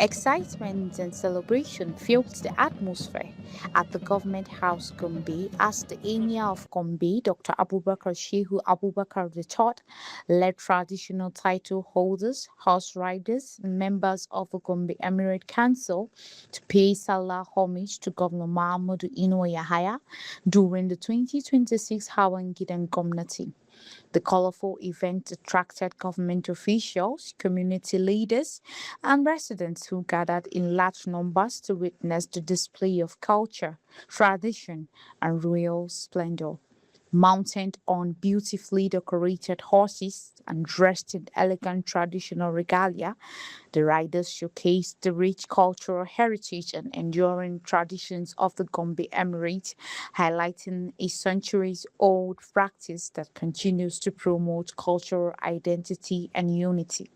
Excitement and celebration filled the atmosphere at the Government House Gombe as the Emir of Gombe, Dr. Abubakar Shehu Abubakar III, led traditional title holders, horse riders, and members of the Gombe Emirate Council to pay Sallah homage to Governor Mahmoud Ino Yahaya during the 2026 Hawan Gidan Gomnati. The colorful event attracted government officials, community leaders, and residents who gathered in large numbers to witness the display of culture, tradition, and royal splendor. Mounted on beautifully decorated horses and dressed in elegant traditional regalia, the riders showcased the rich cultural heritage and enduring traditions of the Gombe Emirate, highlighting a centuries-old practice that continues to promote cultural identity and unity.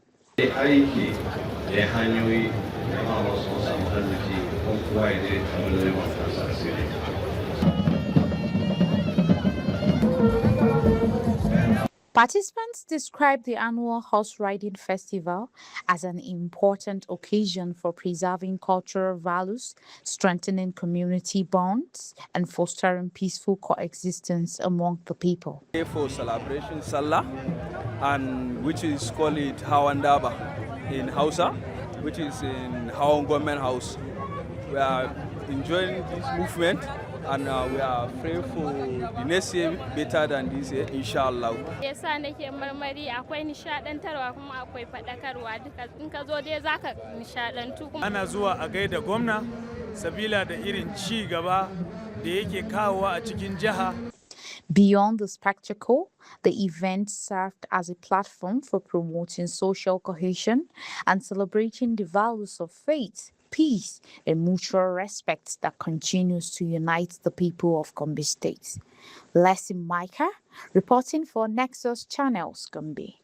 Participants described the annual horse riding festival as an important occasion for preserving cultural values, strengthening community bonds, and fostering peaceful coexistence among the people. For celebration Sallah, and which is called it Hawan in Hausa, which is in Hawan Government House. We are enjoying this movement, and we are praying for the next year better than this year, inshallah. Yasa nake marmari akwai nishadantarwa kuma akwai fadakarwa duka in ka zo dai zaka nishadantu kuma ana zuwa a gaida gwamna sabila da irin ci gaba da yake kawowa a cikin jiha. Beyond the spectacle, the event served as a platform for promoting social cohesion and celebrating the values of faith, peace, and mutual respect that continues to unite the people of Gombe State. Leslie Micah, reporting for Nexus Channels, Gombe.